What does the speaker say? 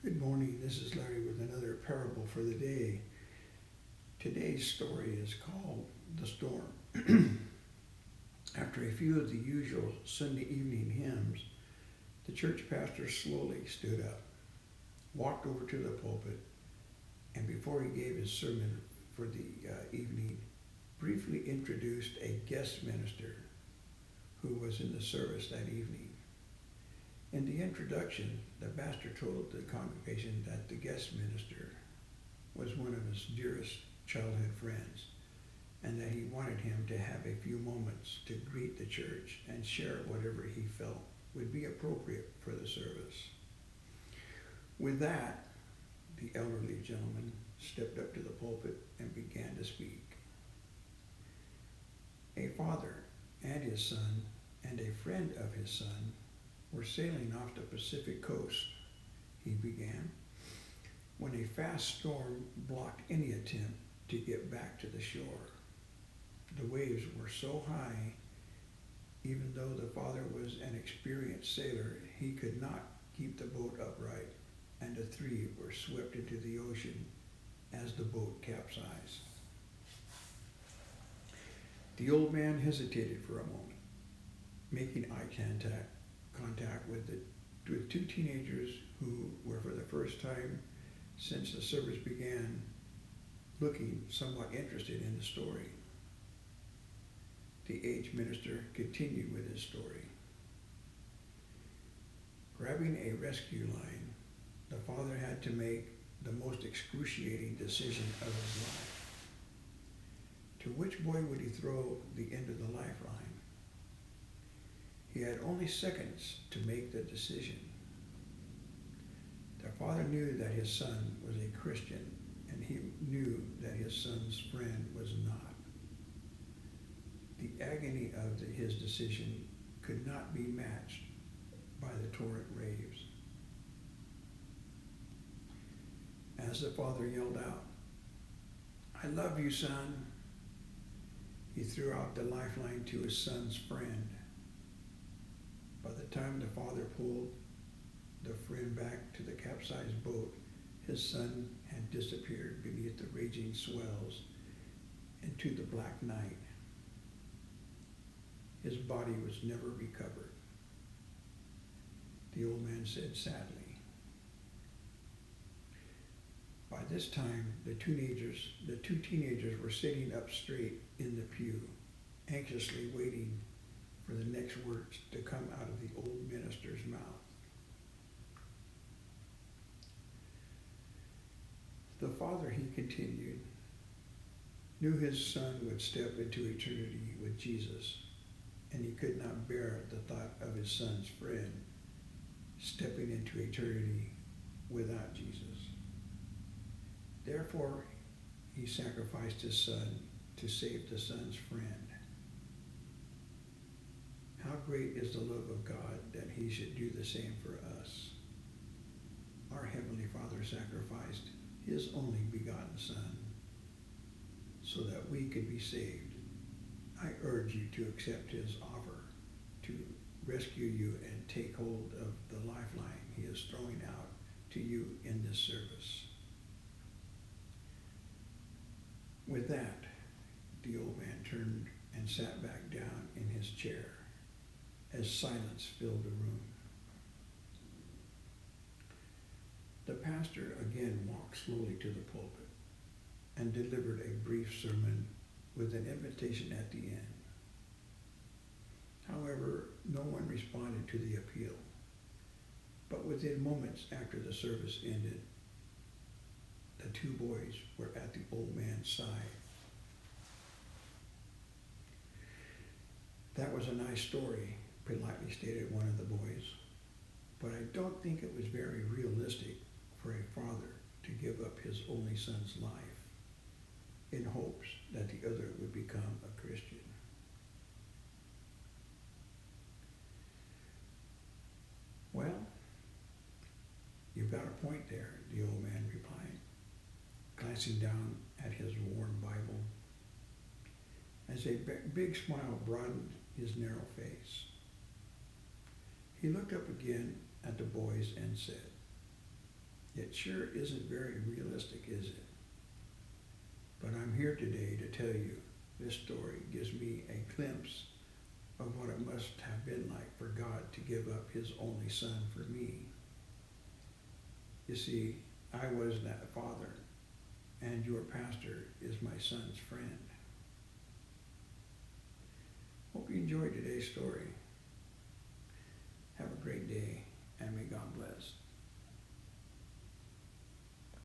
Good morning. This is Larry with another parable for the day. Today's story is called The Storm. After a few of the usual Sunday evening hymns, the church pastor slowly stood up, walked over to the pulpit, and before he gave his sermon for the evening, briefly introduced a guest minister who was in the service that evening. In the introduction, the pastor told the congregation that the guest minister was one of his dearest childhood friends, and that he wanted him to have a few moments to greet the church and share whatever he felt would be appropriate for the service. With that, the elderly gentleman stepped up to the pulpit and began to speak. A father and his son and a friend of his son were sailing off the Pacific coast, he began, when a fast storm blocked any attempt to get back to the shore. The waves were so high, even though the father was an experienced sailor, he could not keep the boat upright, and the three were swept into the ocean as the boat capsized. The old man hesitated for a moment, making eye contact with two teenagers who were, for the first time since the service began, looking somewhat interested in the story. The aged minister continued with his story. Grabbing a rescue line, the father had to make the most excruciating decision of his life. To which boy would he throw the end of the lifeline? He had only seconds to make the decision. The father knew that his son was a Christian, and he knew that his son's friend was not. The agony of his decision could not be matched by the torrent waves. As the father yelled out, "I love you, son," he threw out the lifeline to his son's friend. By the time the father pulled the friend back to the capsized boat, his son had disappeared beneath the raging swells into the black night. His body was never recovered. The old man said sadly. By this time, the two teenagers were sitting up straight in the pew, anxiously waiting for the next words to come out of the old minister's mouth. The father, he continued, knew his son would step into eternity with Jesus, and he could not bear the thought of his son's friend stepping into eternity without Jesus. Therefore, he sacrificed his son to save the son's friend. How great is the love of God that he should do the same for us. Our Heavenly Father sacrificed his only begotten Son so that we could be saved. I urge you to accept his offer to rescue you and take hold of the lifeline he is throwing out to you in this service. With that, the old man turned and sat back down in his chair as silence filled the room. The pastor again walked slowly to the pulpit and delivered a brief sermon with an invitation at the end. However, no one responded to the appeal, but within moments after the service ended, the two boys were at the old man's side. "That was a nice story," politely stated one of the boys, "but I don't think it was very realistic for a father to give up his only son's life in hopes that the other would become a Christian." "Well, you've got a point there," the old man replied, glancing down at his worn Bible, as a big smile broadened his narrow face. He looked up again at the boys and said, It sure isn't very realistic, is it? But I'm here today to tell you this story gives me a glimpse of what it must have been like for God to give up his only son for me. You see, I was that father, and your pastor is my son's friend. Hope you enjoyed today's story. Have a great day, and may God bless.